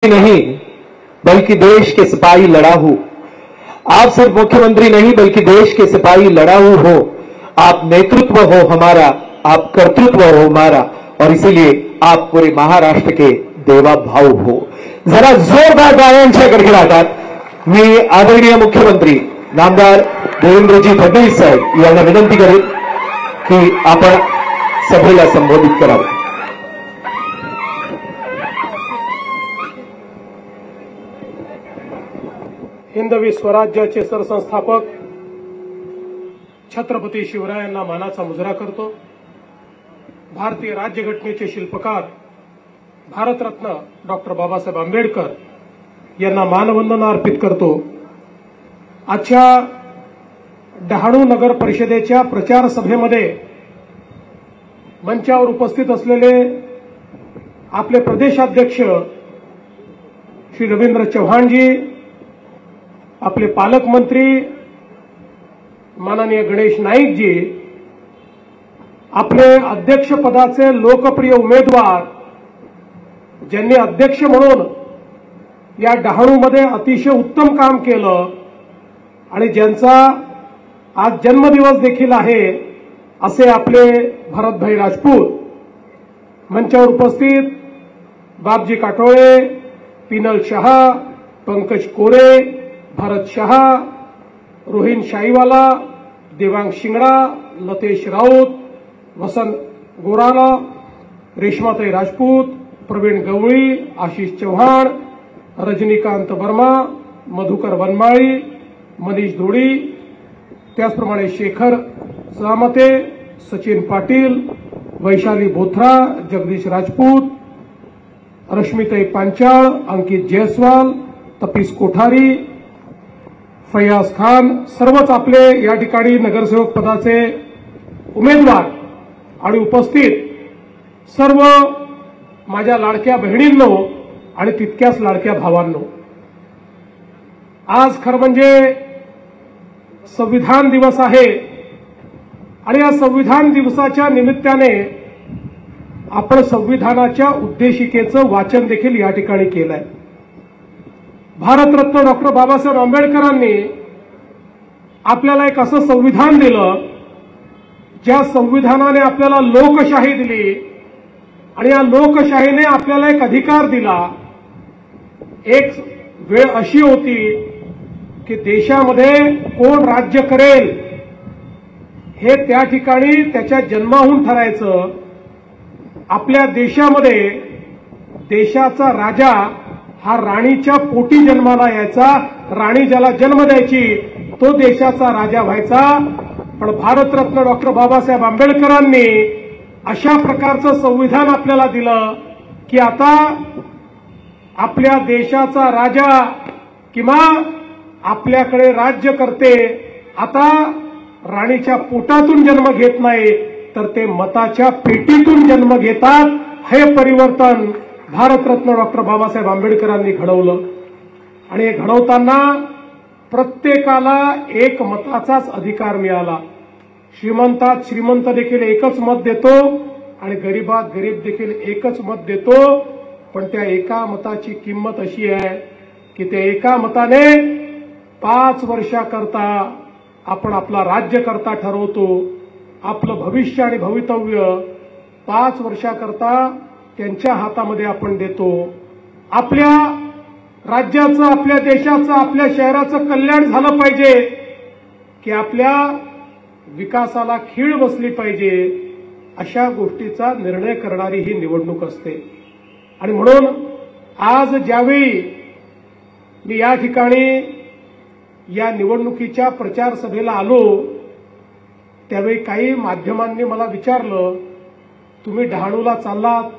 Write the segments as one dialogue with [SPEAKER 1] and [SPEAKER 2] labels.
[SPEAKER 1] नहीं बल्कि देश के सिपाही लड़ाहू। आप सिर्फ मुख्यमंत्री नहीं बल्कि देश के सिपाही लड़ाहू हो। आप नेतृत्व हो हमारा, आप कर्तृत्व हो हमारा, और इसीलिए आप पूरे महाराष्ट्र के देवा भाऊ हो। जरा जोरदार टाळ्यांच्या गडगडाटात मी आदरणीय मुख्यमंत्री नामदार देवेंद्रजी फडणवीस साहेब यांना विनंती करेन की आपण सभेला संबोधित करावं।
[SPEAKER 2] हिंदवी स्वराज्याचे सरसंस्थापक छत्रपती शिवरायांना मानाचा मुजरा करतो। भारतीय राज्यघटनेचे शिल्पकार भारतरत्न डॉक्टर बाबासाहेब आंबेडकर यांना मानवंदना अर्पित करतो। आजच्या डहाणू नगर परिषदेच्या प्रचार सभेमध्ये मंचावर उपस्थित असलेले आपले प्रदेशाध्यक्ष श्री रवींद्र चव्हाणजी, आपले पालकमंत्री माननीय गणेश नाईक जी, आपले अध्यक्षपदाचे लोकप्रिय उमेदवार ज्यांनी अध्यक्ष म्हणून या डहाणूमध्ये अतिशय उत्तम काम केलं आणि ज्यांचा आज जन्मदिवस देखील आहे असे आपले भरतभाई राजपूत, मंचावर उपस्थित बापजी काटोळे, पिनल शहा, पंकज कोरे, भरत शहा, रोहिन शाहीवाला, देवांग शिंगडा, लतेश राऊत, वसंत गोराला, रेशमाताई राजपूत, प्रवीण गवळी, आशिष चव्हाण, रजनीकांत वर्मा, मधुकर वनमाळी, मनीष धोडी, त्याचप्रमाणे शेखर सामते, सचिन पाटील, वैशाली बोथरा, जगदीश राजपूत, रश्मिताई पांचाळ, अंकित जयस्वाल, तपीस कोठारी, फयाज खान, सर्वच आपले या ठिकाणी नगरसेवक पदाचे उमेदवार आणि उपस्थित सर्व माझ्या लाडक्या बहिणींनो आणि तितक्याच लाडक्या भावांनो, आज खरं म्हणजे संविधान दिवस आहे आणि या संविधान दिवसाच्या निमित्ताने आपण संविधानाच्या उद्देशिकेचं वाचन देखील या ठिकाणी केलंय। भारतरत्न डॉक्टर बाबासाहेब आंबेडकरांनी आपल्याला एक असं संविधान दिलं ज्या संविधानाने आपल्याला लोकशाही दिली आणि या लोकशाहीने आपल्याला एक अधिकार दिला। एक वेळ अशी होती की देशामध्ये कोण राज्य करेल हे त्या ठिकाणी त्याच्या जन्माहून ठरायचं। आपल्या देशामध्ये देशाचा राजा हा राणीच्या पोटी जन्माला यायचा, राणी ज्याला जन्म द्यायची तो देशाचा राजा व्हायचा। पण भारतरत्न डॉक्टर बाबासाहेब आंबेडकरांनी अशा प्रकारचं संविधान आपल्याला दिलं की आता आपल्या देशाचा राजा किंवा आपल्याकडे राज्य करते आता राणीच्या पोटातून जन्म घेत नाही तर ते मताच्या पेटीतून जन्म घेतात। हे परिवर्तन भारतरत्न डॉक्टर बाबासाहेब आंबेडकरांनी घडवलं आणि हे घडवताना प्रत्येकाला एक मताचाच अधिकार मिळाला। श्रीमंतात श्रीमंत देखील एकच मत देतो आणि गरीबात गरीब देखील एकच मत देतो, पण त्या एका मताची किंमत अशी आहे की त्या एका मताने 5 वर्षाकरता आपण आपला राज्यकर्ता ठरवतो। आपलं भविष्य आणि भवितव्य 5 वर्षाकरता त्यांच्या हातामध्ये आपण देतो। आपल्या राज्याचं, आपल्या देशाचं, आपल्या शहराचं कल्याण झालं पाहिजे की आपल्या विकासाला खीळ बसली पाहिजे, अशा गोष्टीचा निर्णय करणारी ही निवडणूक असते। आणि म्हणून आज ज्यावेळी मी या ठिकाणी या निवडणुकीच्या प्रचार सभेला आलो त्यावेळी काही माध्यमांनी मला विचारलं, तुम्ही डहाणूला चाललात,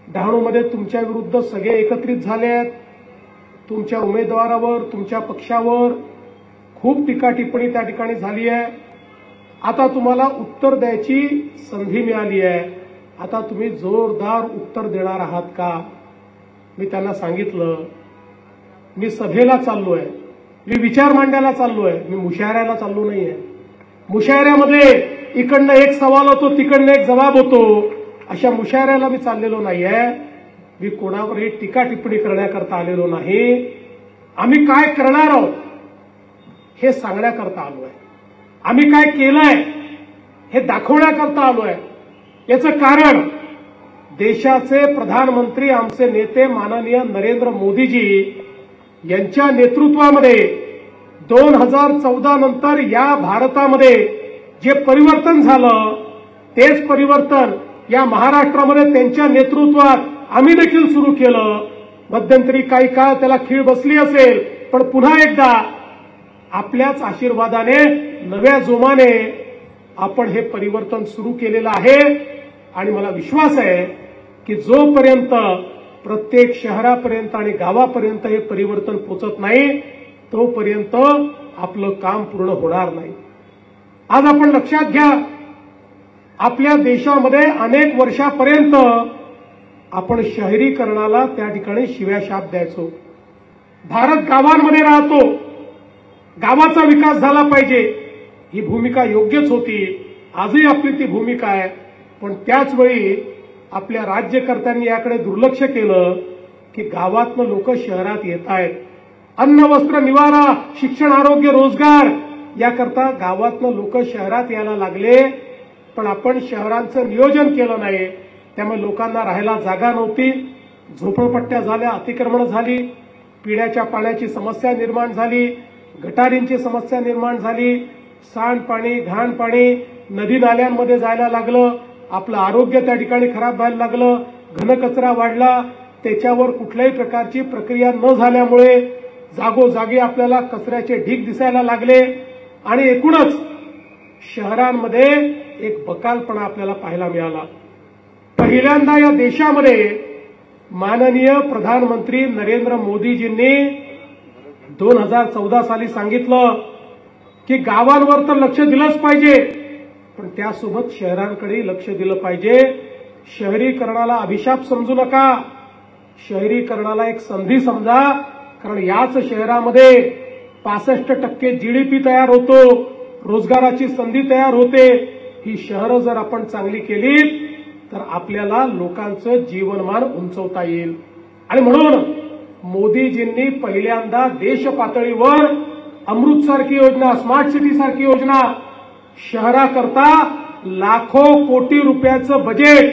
[SPEAKER 2] डहाणूमध्ये तुमच्या विरुद्ध सगळे एकत्रित झाले आहेत, तुमच्या उमेदवारावर, तुमच्या पक्षावर खूप टीका टिप्पणी त्या ठिकाणी झाली आहे, आता तुम्हाला उत्तर द्यायची संधी मिळाली आहे, आता तुम्ही जोरदार उत्तर देणार आहात का? मी त्यांना सांगितलं, मी सभेला चाललोय, मी विचार मांडायला चाललोय, मी मुशायऱ्याला चाललो नाहीये। मुशायऱ्यामध्ये इकडनं एक सवाल होतो, तिकडनं एक जबाब होतो, अशा मुशायऱ्याला मी चाललेलो नाहीये। मी कोणावरही टीका टिप्पणी करण्याकरता आलेलो नाही. आम्ही काय करणार आहोत हे सांगण्याकरता आलोय. आम्ही काय केलंय हे दाखवण्याकरता आलोय. याचं कारण देशाचे प्रधानमंत्री आमचे नेते माननीय नरेंद्र मोदीजी यांच्या नेतृत्वामध्ये 2014 नंतर या भारतामध्ये जे परिवर्तन झालं तेच परिवर्तन या महाराष्ट्रामध्ये त्यांच्या नेतृत्वात आम्ही देखील सुरू केलं. मध्यंतरी काही काळ त्याला खीळ बसली असेल, पण पुन्हा एकदा आपल्याच आशीर्वादाने नव्या जोमाने आपण हे परिवर्तन सुरू केलेलं आहे. आणि मला विश्वास आहे की जोपर्यंत प्रत्येक शहरापर्यंत आणि गावापर्यंत हे परिवर्तन पोचत नाही तोपर्यंत आपलं काम पूर्ण होणार नाही. आज आपण लक्षात घ्या, आपल्या देशामध्ये अनेक वर्षापर्यंत आपण शहरीकरणाला त्या ठिकाणी शिव्याशाप द्यायचो. भारत गावांमध्ये राहतो, गावाचा विकास झाला पाहिजे ही भूमिका योग्यच होती. आजही आपली ती भूमिका आहे. पण त्याचवेळी आपल्या राज्यकर्त्यांनी याकडे दुर्लक्ष केलं की गावातनं लोक शहरात येत आहेत. अन्न वस्त्र निवारा शिक्षण आरोग्य रोजगार याकरता गावातनं लोक शहरात यायला लागले. पण आपण शहरांचं नियोजन केलं नाही. त्यामुळे लोकांना राहायला जागा नव्हती, झोपडपट्ट्या झाल्या, अतिक्रमण झाली, पिण्याच्या पाण्याची समस्या निर्माण झाली, गटारींची समस्या निर्माण झाली, सांडपाणी घाण पाणी नदी नाल्यांमध्ये जायला लागलं. आपलं आरोग्य त्या ठिकाणी खराब व्हायला लागलं. घनकचरा वाढला. त्याच्यावर कुठल्याही प्रकारची प्रक्रिया न झाल्यामुळे जागोजागी आपल्याला कचऱ्याचे ढीग दिसायला लागले. आणि एकूणच शहरांमध्ये एक बकालपणा आपल्याला पाहायला मिळाला. पहिल्यांदा या देशामध्ये माननीय प्रधानमंत्री नरेंद्र मोदीजींनी 2014 साली सांगितलं की गावांवर तर लक्ष दिलंच पाहिजे, पण त्यासोबत शहरांकडे लक्ष दिलं पाहिजे. शहरीकरणाला अभिशाप समजू नका, शहरीकरणाला एक संधी समजा. कारण याच शहरामध्ये 65% जीडीपी तयार होतो, रोजगाराची संधी तयार होते. ही शहरं जर आपण चांगली केली तर आपल्याला लोकांचं जीवनमान उंचवता येईल. आणि म्हणून मोदीजींनी पहिल्यांदा देश पातळीवर अमृतसारखी योजना, स्मार्ट सिटी सारखी योजना, शहराकरता लाखो कोटी रुपयाचं बजेट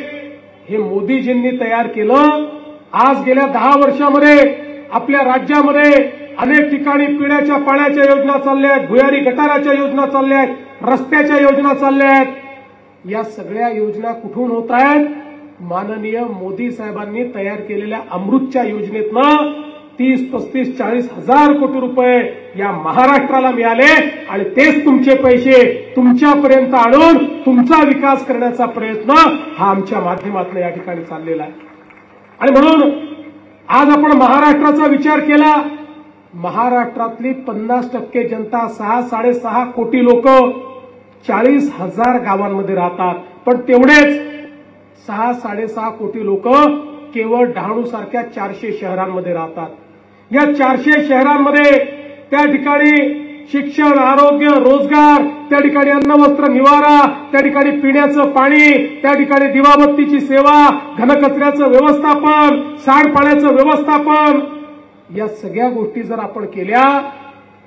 [SPEAKER 2] हे मोदीजींनी तयार केलं. आज गेल्या 10 वर्षामध्ये आपल्या राज्यामध्ये अनेक ठिकाणी पिण्याच्या पाण्याच्या योजना चालल्या आहेत, भुयारी गटाराच्या योजना चालल्या आहेत, रस्त्याच्या योजना चालल्या आहेत. या सगळ्या योजना कुठून होत आहेत? माननीय मोदी साहेबांनी तयार केलेल्या अमृतच्या योजनेतनं 30, 35, 40 हजार कोटी रुपये या महाराष्ट्राला मिळाले. आणि तेच तुमचे पैसे तुमच्यापर्यंत आणून तुमचा विकास करण्याचा प्रयत्न हा आमच्या माध्यमातून या ठिकाणी चाललेला आहे. आणि म्हणून आज आपण महाराष्ट्राचा विचार केला. महाराष्ट्रातली 50% जनता 6-6.5 कोटी लोक 40,000 गावांमध्ये राहतात. पण तेवढेच 6-6.5 कोटी लोक केवळ डहाणूसारख्या 400 शहरांमध्ये राहतात. या 400 शहरांमध्ये त्या ठिकाणी शिक्षण, आरोग्य, रोजगार, त्या ठिकाणी अन्न वस्त्र निवारा, त्या ठिकाणी पिण्याचं पाणी, त्या ठिकाणी दिवाबत्तीची सेवा, घनकचऱ्याचं व्यवस्थापन, सांडपाण्याचं व्यवस्थापन, या सगळ्या गोष्टी जर आपण केल्या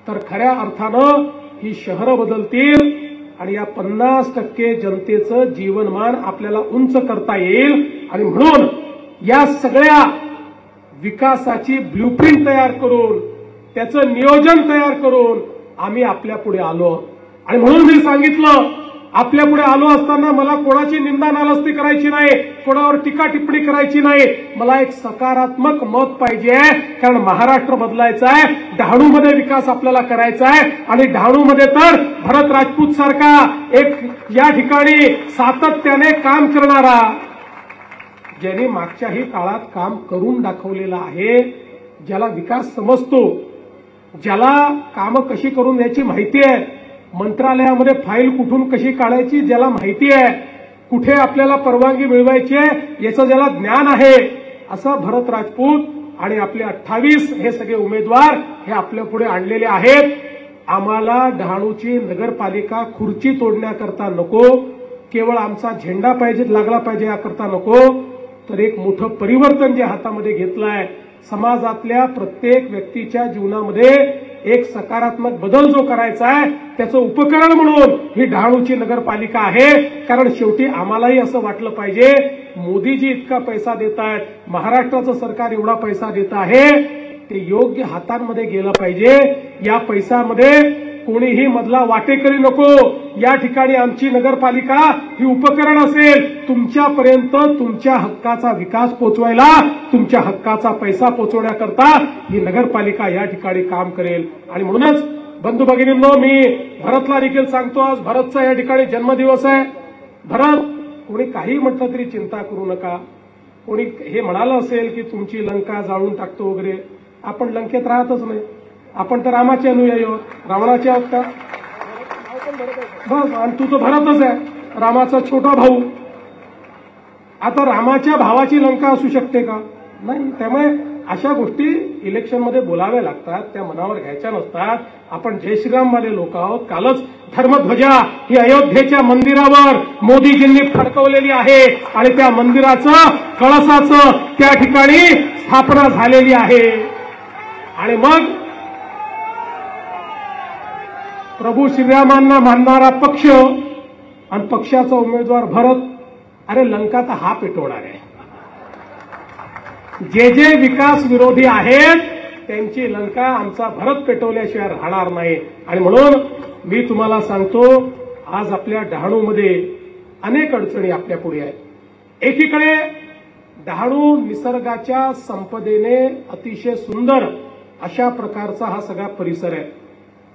[SPEAKER 2] तर खऱ्या अर्थानं ही शहरं बदलतील आणि या 50% जनतेचं जीवनमान आपल्याला उंच करता येईल. आणि म्हणून या सगळ्या विकासाची ब्ल्यूप्रिंट तयार करून त्याचं नियोजन तयार करून आम्ही आपल्या पुढे आलो. आणि म्हणून मी सांगितलं, आपल्या पुढे आलो असताना मला कोणाची निंदा नालस्ती करायची नाही, कोणावर टीका टिप्पणी करायची नाही. मला एक सकारात्मक मत पाहिजे. कारण महाराष्ट्र बदलायचा आहे, डहाणूमध्ये विकास आपल्याला करायचा आहे. आणि डहाणूमध्ये तर भरत राजपूत सारखा एक या ठिकाणी सातत्याने काम करणारा, ज्याने मागच्याही काळात काम करून दाखवलेलं आहे, ज्याला विकास समजतो, ज्याला कामं कशी करून याची माहिती आहे, मंत्रालयामध्ये फाईल कुठून कशी काढायची ज्याला माहिती आहे, कुठे आपल्याला परवानगी मिळवायची आहे याचं ज्याला ज्ञान आहे, असा भरत राजपूत आणि आपले 28 हे सगळे उमेदवार हे आपल्या पुढे आणलेले आहेत. आम्हाला डहाणूची नगरपालिका खुर्ची तोडण्याकरता नको, केवळ आमचा झेंडा पाहिजे लागला पाहिजे याकरता नको, तर एक मोठं परिवर्तन जे हातामध्ये घेतलंय, समाजातल्या प्रत्येक व्यक्तीच्या जीवनामध्ये एक सकारात्मक बदल जो करायचा आहे त्याचं उपकरण म्हणून ही डहाणूची नगरपालिका आहे. कारण शेवटी आम्हालाही असं वाटलं पाहिजे, मोदीजी इतका पैसा देत आहेत, महाराष्ट्राचं सरकार एवढा पैसा देत आहे, ते योग्य हातांमध्ये गेलं पाहिजे. या पैशामध्ये कोणीही मधला वाटेकरी नको. या ठिकाणी आमची नगरपालिका ही उपकरण असेल तुमच्यापर्यंत तुमच्या हक्काचा विकास पोहोचवायला, तुमच्या हक्काचा पैसा पोहोचवण्याकरता ही नगरपालिका या ठिकाणी काम करेल. आणि म्हणूनच बंधू भगिनींनो, मी भरतला देखील सांगतो, आज भरतचा या ठिकाणी जन्मदिवस आहे. भरत, कोणी काही म्हटलं तरी चिंता करू नका. कोणी हे म्हणालं असेल की तुमची लंका जाळून टाकतो वगैरे, आपण लंकेत राहतच नाही. आपण तर रामाचे अनुयायी आहोत, रावणाचे आहोत का? बस. आणि तू तर भरतच आहे, रामाचा छोटा भाऊ. आता रामाच्या भावाची लंका असू शकते का? नाही. त्यामुळे अशा गोष्टी इलेक्शनमध्ये बोलाव्या लागतात, त्या मनावर घ्यायच्या नसतात. आपण जय श्रीरामवाले लोक आहोत. कालच धर्मध्वजा ही अयोध्येच्या मंदिरावर मोदीजींनी फडकवलेली आहे आणि त्या मंदिराचं, कळसाचं त्या ठिकाणी स्थापना झालेली आहे. आणि मग प्रभू श्रीरामांना मानणारा पक्ष आणि पक्षाचा उमेदवार भरत, अरे लंका तर हा पेटवणार आहे. जे जे विकास विरोधी आहेत त्यांची लंका आमचा भरत पेटवल्याशिवाय राहणार नाही. आणि म्हणून मी तुम्हाला सांगतो, आज आपल्या डहाणूमध्ये अनेक अडचणी आपल्या पुढे आहेत. एकीकडे डहाणू निसर्गाच्या संपदेने अतिशय सुंदर अशा प्रकारचा हा सगळा परिसर आहे.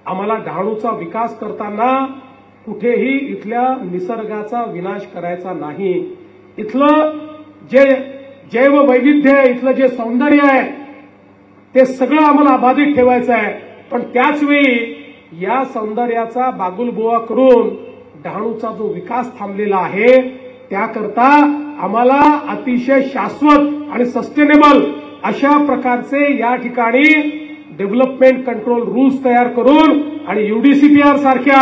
[SPEAKER 2] आम्हाला डहाणूचा विकास करताना कुठेही इथल्या निसर्गाचा विनाश करायचा नाही. इथलं जे जैववैविध्य आहे, इथलं जे सौंदर्य आहे, ते सगळं आम्हाला अबाधित ठेवायचं आहे. पण त्याचवेळी या सौंदर्याचा बागुलबुवा करून डहाणूचा जो विकास थांबलेला आहे त्याकरता आम्हाला अतिशय शाश्वत आणि सस्टेनेबल अशा प्रकारचे या ठिकाणी डेव्हलपमेंट कंट्रोल रूल्स तयार करून आणि यूडीसीपीआर सारख्या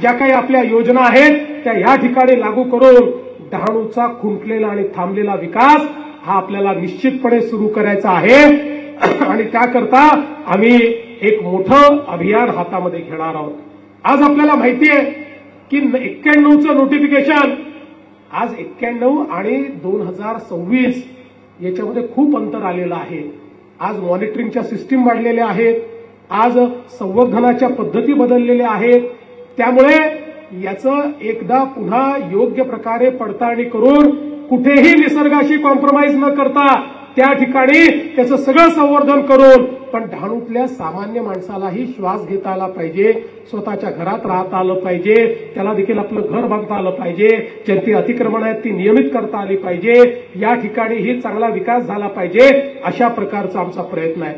[SPEAKER 2] ज्या काही आपल्या योजना आहेत त्या या ठिकाणी लागू करून डहाणूचा खुंटलेला आणि थांबलेला विकास हा आपल्याला निश्चितपणे सुरू करायचा आहे. आणि त्याकरता आम्ही एक मोठं अभियान हातामध्ये घेणार आहोत. आज आपल्याला माहिती आहे की 91चं नोटिफिकेशन, आज 91 आणि 2026 याच्यामध्ये खूप अंतर आलेलं आहे. आज मॉनिटरिंगच्या सिस्टीम वाढलेल्या आहेत, आज संवर्धनाच्या पद्धती बदललेल्या आहेत. त्यामुळे याचं एकदा पुन्हा योग्य प्रकारे पडताळणी करून कुठेही निसर्गाशी कॉम्प्रोमाइज न करता त्या ठिकाणी त्याचं सगळं संवर्धन करून, पण डहाणूतल्या सामान्य माणसालाही श्वास घेता आला पाहिजे, स्वतःच्या घरात राहता आलं पाहिजे, त्याला देखील आपलं घर बांधता आलं पाहिजे, ज्यांची अतिक्रमण आहेत ती नियमित करता आली पाहिजे, या ठिकाणीही चांगला विकास झाला पाहिजे, अशा प्रकारचा आमचा प्रयत्न आहे.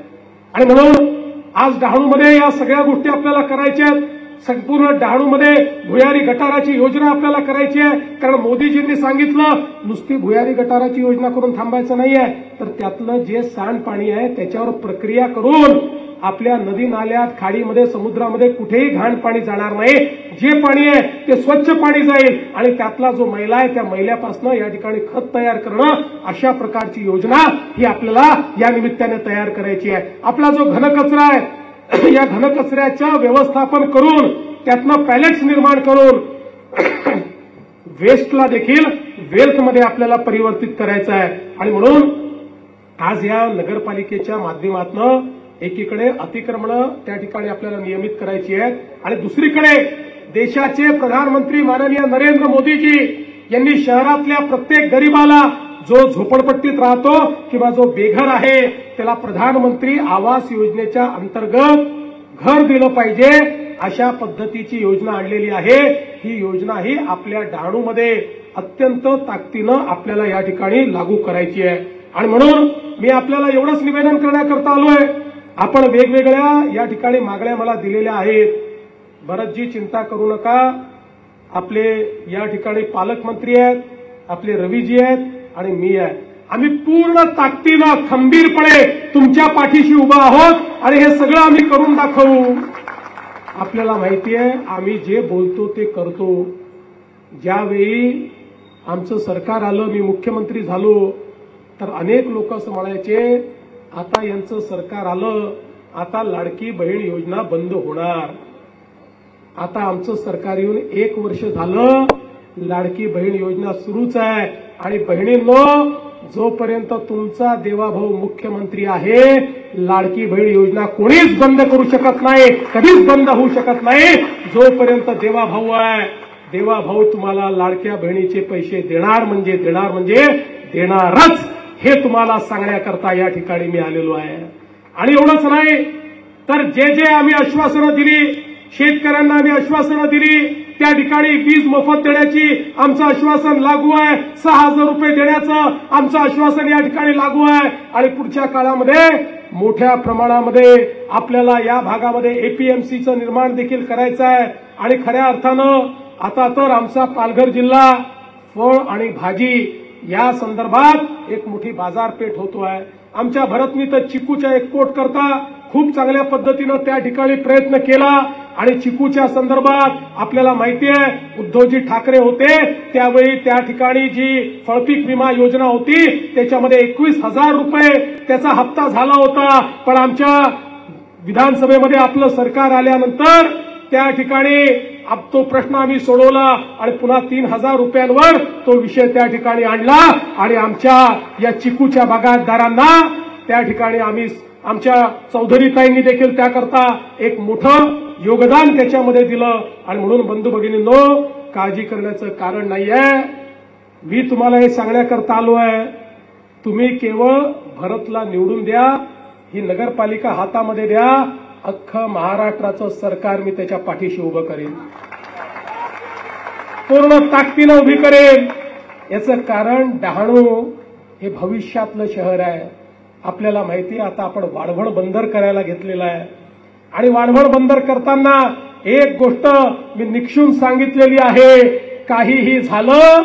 [SPEAKER 2] आणि म्हणून आज डहाणूमध्ये या सगळ्या गोष्टी आपल्याला करायच्या आहेत. संपूर्ण डहाणूमध्ये भुयारी गटाराची योजना आपल्याला करायची आहे. कारण मोदीजींनी सांगितलं नुसती भुयारी गटाराची योजना करून थांबायचं नाहीये, तर त्यातलं जे सांडपाणी आहे त्याच्यावर प्रक्रिया करून आपल्या नदी नाल्यात, खाडीमध्ये, समुद्रामध्ये कुठेही घाण पाणी जाणार नाही. जे पाणी आहे ते स्वच्छ पाणी जाईल आणि त्यातला जो मैला आहे त्या मैल्यापासून या ठिकाणी खत तयार करणं, अशा प्रकारची योजना ही आपल्याला या निमित्ताने तयार करायची आहे. आपला जो घनकचरा आहे या घनकचऱ्याच्या व्यवस्थापन करून त्यातनं पॅलेट्स निर्माण करून वेस्टला देखील वेल्थमध्ये आपल्याला परिवर्तित करायचं आहे. आणि म्हणून आज या नगरपालिकेच्या माध्यमातून एकीकडे अतिक्रमणं त्या ठिकाणी आपल्याला नियमित करायची आहेत आणि दुसरीकडे देशाचे प्रधानमंत्री माननीय नरेंद्र मोदीजी यांनी शहरातल्या प्रत्येक गरीबाला, जो झोपडपट्टीत राहतो किंवा जो बेघर आहे, त्याला प्रधानमंत्री आवास योजनेच्या अंतर्गत घर दिलं पाहिजे, अशा पद्धतीची योजना आणलेली आहे. ही योजना ही आपल्या डहाणूमध्ये अत्यंत ताकदीनं आपल्याला या ठिकाणी लागू करायची आहे. आणि म्हणून मी आपल्याला एवढंच निवेदन करण्याकरता आलोय. आपण वेगवेगळ्या या ठिकाणी मागण्या मला दिलेल्या आहेत. भरतजी चिंता करू नका, आपले या ठिकाणी पालकमंत्री आहेत, आपले रवीजी आहेत आणि मी आहे. आम्ही पूर्ण ताकदीनं खंबीरपणे तुमच्या पाठीशी उभा आहोत आणि हे सगळं आम्ही करून दाखवू. आपल्याला माहिती आहे आम्ही जे बोलतो ते करतो. ज्यावेळी आमचं सरकार आलं, मी मुख्यमंत्री झालो, तर अनेक लोक असं म्हणायचे आता यांचं सरकार आलं, आता लाडकी बहीण योजना बंद होणार. आता आमचं सरकार येऊन 1 वर्ष झालं, लाडकी बहीण योजना सुरूच आहे. आणि बहिणींनो, जोपर्यंत तुमचा देवाभाऊ मुख्यमंत्री आहे, लाडकी बहीण योजना कोणीच बंद करू शकत नाही, कधीच बंद होऊ शकत नाही. जोपर्यंत देवाभाऊ आहे, देवाभाऊ तुम्हाला लाडक्या बहिणीचे पैसे देणार म्हणजे देणारच, हे तुम्हाला सांगण्याकरता या ठिकाणी मी आलेलो आहे. आणि एवढंच नाही तर जे आम्ही आश्वासनं दिली, शेतकऱ्यांना आम्ही आश्वासनं दिली, त्या ठिकाणी वीज मोफत देण्याची आमचं आश्वासन लागू आहे, 6,000 रुपये देण्याचं आमचं आश्वासन या ठिकाणी लागू आहे. आणि पुढच्या काळामध्ये मोठ्या प्रमाणामध्ये आपल्याला या भागामध्ये एपीएमसीचं निर्माण देखील करायचं आहे. आणि खऱ्या अर्थानं आता तर आमचा पालघर जिल्हा फळ आणि भाजी या संदर्भात एक मोठी बाजारपेठ होतो आहे. आमच्या भरतनी तर चिकूच्या एक्सपोर्ट करता खूप चांगल्या पद्धतीनं त्या ठिकाणी प्रयत्न केला. आणि चिकूच्या संदर्भात आपल्याला माहिती आहे, उद्धवजी ठाकरे होते त्यावेळी त्या ठिकाणी जी फळपीक विमा योजना होती त्याच्यामध्ये 21,000 रुपये त्याचा हप्ता झाला होता. पण आमच्या विधानसभेमध्ये आपलं सरकार आल्यानंतर त्या ठिकाणी तो प्रश्न आम्ही सोडवला आणि पुन्हा 3,000 रुपयांवर तो विषय त्या ठिकाणी आणला. आणि आमच्या या चिकूच्या बागायतदारांना त्या ठिकाणी आम्ही आमच्या चौधरीताईंनी देखील त्याकरता एक मोठं योगदान त्याच्यामध्ये दिलं. आणि म्हणून बंधू भगिनींनो, काळजी करण्याचं कारण नाहीये. मी तुम्हाला हे सांगण्याकरता आलो आहे, तुम्ही केवळ भरतला निवडून द्या, ही नगरपालिका हातामध्ये द्या, अख्खं महाराष्ट्राचं सरकार मी त्याच्या पाठीशी उभं करेन, पूर्ण ताकदीनं उभी करेन. याचं कारण डहाणू हे भविष्यातलं शहर आहे. आपल्याला माहिती आहे आता आपण वाढवण बंदर करायला घेतलेलं आहे. आणि वाढवण बंदर करताना एक गोष्ट मी निक्षून सांगितलेली आहे, काहीही झालं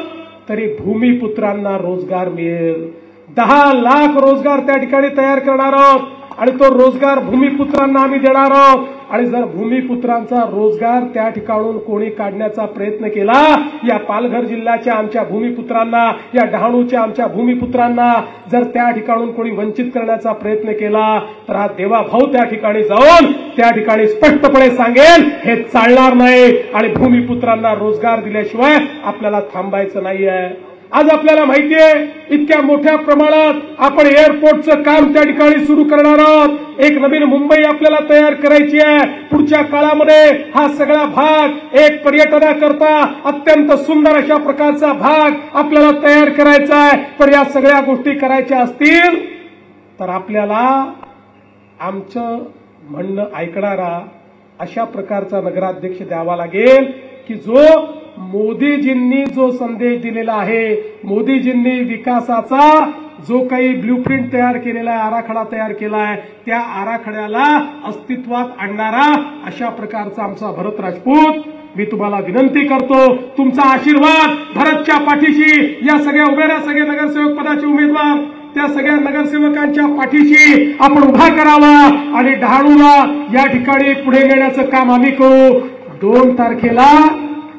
[SPEAKER 2] तरी भूमिपुत्रांना रोजगार मिळेल. 10 लाख रोजगार त्या ठिकाणी तयार करणार आहोत आणि तो रोजगार भूमिपुत्रांना आम्ही देणार आहोत. आणि जर भूमिपुत्रांचा रोजगार त्या ठिकाणून कोणी काढण्याचा प्रयत्न केला, या पालघर जिल्ह्याच्या आमच्या भूमिपुत्रांना, या डहाणूच्या आमच्या भूमिपुत्रांना जर त्या ठिकाणून कोणी वंचित करण्याचा प्रयत्न केला, तर हा देवाभाऊ त्या ठिकाणी जाऊन त्या ठिकाणी स्पष्टपणे सांगेल हे चालणार नाही. आणि भूमिपुत्रांना रोजगार दिल्याशिवाय आपल्याला थांबायचं नाहीये. आज आपल्याला माहिती आहे इतक्या मोठ्या प्रमाणात आपण एअरपोर्टचं काम त्या ठिकाणी सुरू करणार आहोत. एक नवीन मुंबई आपल्याला तयार करायची आहे. पुढच्या काळामध्ये हा सगळा भाग एक पर्यटनाकरता अत्यंत सुंदर अशा प्रकारचा भाग आपल्याला तयार करायचा आहे. पण या सगळ्या गोष्टी करायच्या असतील तर आपल्याला आमचं म्हणणं ऐकणारा अशा प्रकारचा नगराध्यक्ष द्यावा लागेल की जो मोदीजींनी जो संदेश दिलेला आहे, मोदीजींनी विकासाचा जो काही ब्ल्यूप्रिंट तयार केलेला आहे, आराखडा तयार केला आहे, त्या आराखड्याला अस्तित्वात आणणारा अशा प्रकारचा आमचा भरत राजपूत. मी तुम्हाला विनंती करतो, तुमचा आशीर्वाद भरतच्या पाठीशी, या सगळ्या उभ्या सगळे नगरसेवक पदाचे उमेदवार त्या सगळ्या नगरसेवकांच्या पाठीशी आपण उभा करावा आणि डहाणूला या ठिकाणी पुढे नेण्याचं काम आम्ही करू. 2 तारखेला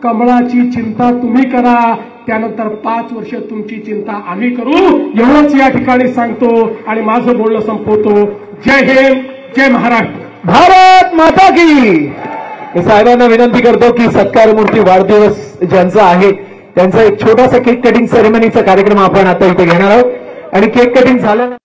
[SPEAKER 2] कमळाची चिंता तुम्ही करा, त्यानंतर 5 वर्ष तुमची चिंता आम्ही करू, एवढंच या ठिकाणी सांगतो आणि माझं बोलणं संपवतो. जय हिंद, जय महाराष्ट्र,
[SPEAKER 1] भारत माता की. मी साहेबांना विनंती करतो की सत्कार मूर्ती वाढदिवस ज्यांचा आहे त्यांचा एक छोटासा केक कटिंग सेरेमनीचा कार्यक्रम आपण आता इथे घेणार आहोत. आणि केक कटिंग झाल्यानंतर